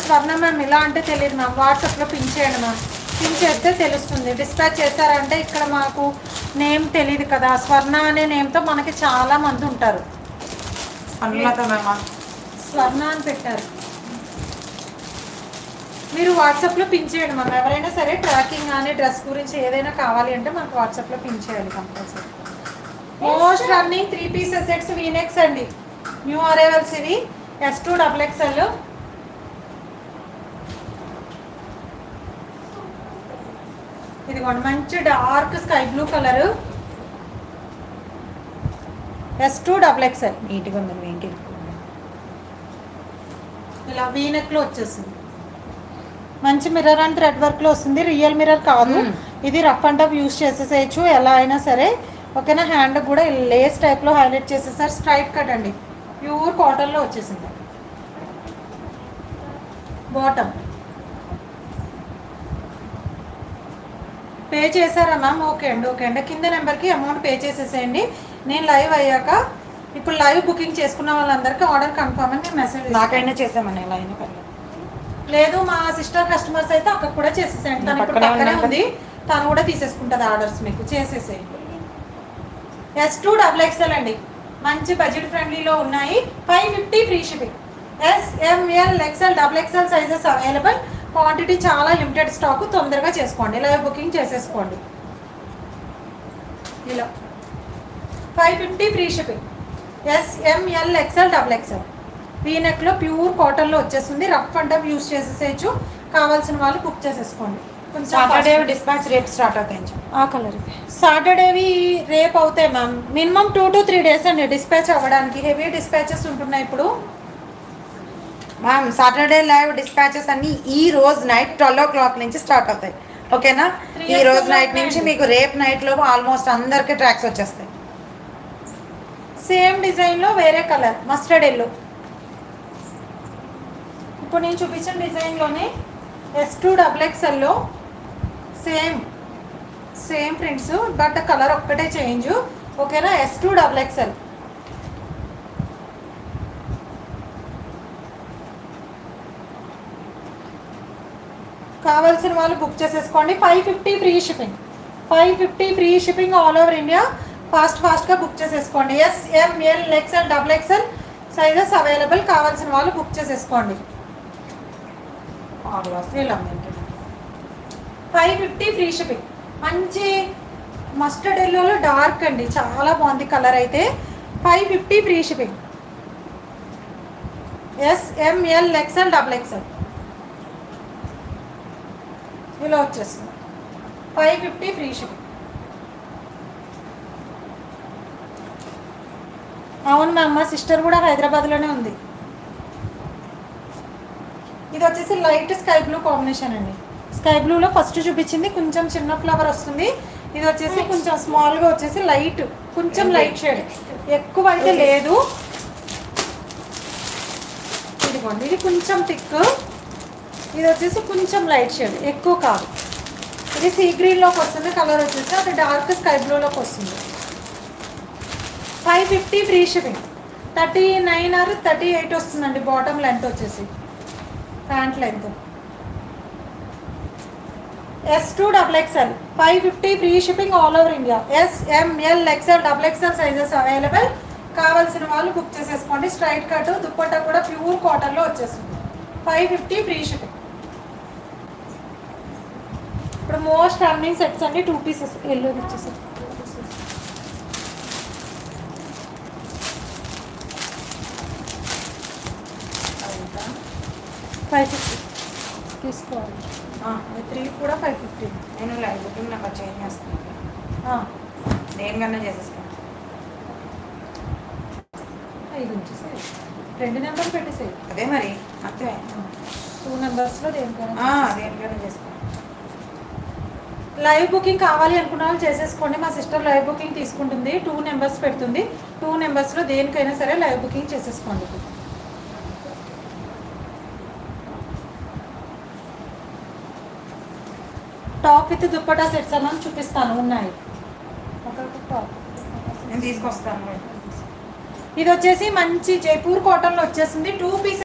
స్వర్ణ ma'am ఇలా అంటే తెలియదు మ్యామ్, వాట్సాప్లో పిన్ చేయండి మ్యామ్, పిన్ చేస్తే తెలుస్తుంది. డిస్పాచ్ చేశారంటే ఇక్కడ మాకు నేమ్ తెలియదు కదా, స్వర్ణ అనే నేమ్తో మనకి చాలా మంది ఉంటారు. స్వర్ణ అని పెట్టారు, మీరు వాట్సాప్లో పిన్ చేయండి మ్యామ్. ఎవరైనా సరే ట్రాకింగ్ కానీ డ్రెస్ గురించి ఏదైనా కావాలి అంటే మనకు వాట్సాప్లో పిన్ చేయాలి compulsory. Most running 3 pieces sets V-necks అండి, న్యూ అరైవల్స్ ఇవి, S2 XXL. ఇదిగోండి మంచి dark sky blue colour, S2 XXL. నీట్గా ఉంది వెంకి. ఇలా వీనెక్లో వచ్చేసింది, మంచి మిర్రర్ అండ్ థ్రెడ్ వర్క్లో వస్తుంది. రియల్ మిర్రర్ కాదు ఇది, రఫ్ అండ్ టఫ్ యూస్ చేసేసేయచ్చు ఎలా అయినా సరే. ఓకేనా, హ్యాండ్ కూడా లేస్ టైప్లో హైలైట్ చేసేసారు. స్ట్రైట్ కట్ అండి, ప్యూర్ కాటన్లో వచ్చేసింది. బాటమ్ పే చేశారా మ్యామ్? ఓకే అండి, కింద నెంబర్కి అమౌంట్ పే చేసేసేయండి. నేను లైవ్ అయ్యాక ఇప్పుడు లైవ్ బుకింగ్ చేసుకున్న వాళ్ళందరికీ ఆర్డర్ కన్ఫర్మ్ అని మెసేజ్. నాకైనా చేసామని ఎలా అయినా పర్లేదు. లేదు మా సిస్టర్ కస్టమర్స్ అయితే అక్కడ కూడా చేసేసేయండి, తను ఇప్పుడు పక్కనే ఉంది, తను కూడా తీసేసుకుంటుంది ఆర్డర్స్, మీకు చేసేసేయండి. S2 XXL అండి, మంచి బడ్జెట్ ఫ్రెండ్లీలో ఉన్నాయి. 550 free shipping. S, M, L, XL, XXL sizes available. Quantity చాలా లిమిటెడ్ స్టాక్, తొందరగా చేసుకోండి, లైవ్ బుకింగ్ చేసేసుకోండి. ఇలా 550 free shipping. S, M, L, XL, XXL. వీనెక్లో ప్యూర్ కాటన్లో వచ్చేస్తుంది, రఫ్ అండ్ టఫ్ యూస్ చేసేసేయచ్చు. కావాల్సిన వాళ్ళు బుక్ చేసేసుకోండి. సాటర్డే డిస్పాచ్ రేపు స్టార్ట్ అవుతాయి. ఆ కలర్ సాటర్డేవి రేపు అవుతాయి మ్యామ్, మినిమం 2 to 3 days అండి డిస్పాచ్ అవ్వడానికి. హెవీ డిస్పాచెస్ ఉంటున్నాయి ఇప్పుడు మ్యామ్. సాటర్డే లైవ్ డిస్పాచెస్ అన్ని ఈ రోజు నైట్ 12 o'clock నుంచి స్టార్ట్ అవుతాయి. ఓకేనా, ఈ రోజు నైట్ నుంచి మీకు రేపు నైట్ లోపు ఆల్మోస్ట్ అందరికి ట్రాక్స్ వచ్చేస్తాయి. సేమ్ డిజైన్లో వేరే కలర్ మస్టర్డ్ ఎల్లో. ఇప్పుడు నేను చూపించిన డిజైన్లోనే S2 XXLలో సేమ్ ప్రింట్స్, బట్ కలర్ ఒక్కటే చేంజ్. ఓకేనా, S2 XXL. కావాల్సిన వాళ్ళు బుక్ చేసేసుకోండి. 550 free shipping, 550 free shipping all over India. ఫాస్ట్గా బుక్ చేసేసుకోండి. S, M, L, XL, XXL sizes available. కావాల్సిన వాళ్ళు బుక్ చేసేసుకోండి. 550 ఫ్రీ షిప్పింగ్. మంచి మస్టర్డ్ ఎల్లోలో డార్క్ అండి, చాలా బాగుంది కలర్ అయితే. 550 free shipping. S, M, L, XL, XXL ఇలా వచ్చేస్తుంది. 550 ఫ్రీ షిప్పింగ్. అవును మ్యామ్, మా సిస్టర్ కూడా హైదరాబాద్లోనే ఉంది. ఇది వచ్చేసి లైట్ స్కై బ్లూ కాంబినేషన్ అండి. స్కై బ్లూలో ఫస్ట్ చూపించింది కొంచెం చిన్న ఫ్లవర్ వస్తుంది, ఇది వచ్చేసి కొంచెం స్మాల్గా వచ్చేసి లైట్, కొంచెం లైట్ షేడ్, ఎక్కువ అయితే లేదు. ఇదిగోండి, ఇది కొంచెం థిక్, ఇది వచ్చేసి కొంచెం లైట్ షేడ్, ఎక్కువ కాదు. ఇది సీ గ్రీన్లోకి వస్తుంది కలర్ వచ్చేసి, అది డార్క్ స్కై బ్లూలోకి వస్తుంది. 550 ఫ్రీ షిప్పింగ్. 39 or 38 వస్తుందండి బాటమ్ లెంత్ వచ్చేసి, pant length. S2 XXL 550 free shipping all over India. S, M, L, XL, XXL sizes available. కావాల్సిన వాళ్ళు బుక్ చేసేసుకోండి. స్ట్రైట్ కట్, దుప్పట్టా కూడా ప్యూర్ కాటన్లో వచ్చేస్తుంది. 550 ఫ్రీ షిప్పింగ్. ఇప్పుడు మోస్ట్ రన్నింగ్ సెట్స్ అండి, 2 pieces ఎల్లో వచ్చేసి. తీసుకోవాలి. 3 కూడా 550. నేను లైవ్ బుకింగ్ నెంబర్ చేంజ్ చేస్తాను, దేనికన్నా చేసేస్తాను. 5 ఉంచేసి 2 నెంబర్లు పెట్టేసేది. అదే మరి అంతే, 2 నెంబర్స్లో దేనికైనా చేస్తాను. లైవ్ బుకింగ్ కావాలి అనుకున్న వాళ్ళు చేసేసుకోండి. మా సిస్టర్ లైవ్ బుకింగ్ తీసుకుంటుంది, 2 నెంబర్స్ పెడుతుంది. 2 నెంబర్స్లో దేనికైనా సరే లైవ్ బుకింగ్ చేసేసుకోండి. టాప్ విత్ దుప్పటా సెట్స్ అన్న చూపిస్తాను, ఉన్నాయి. నేను తీసుకొస్తాను. ఇది వచ్చేసి మంచి జైపూర్ కాటన్లో వచ్చేసింది, 2 పీసెస్.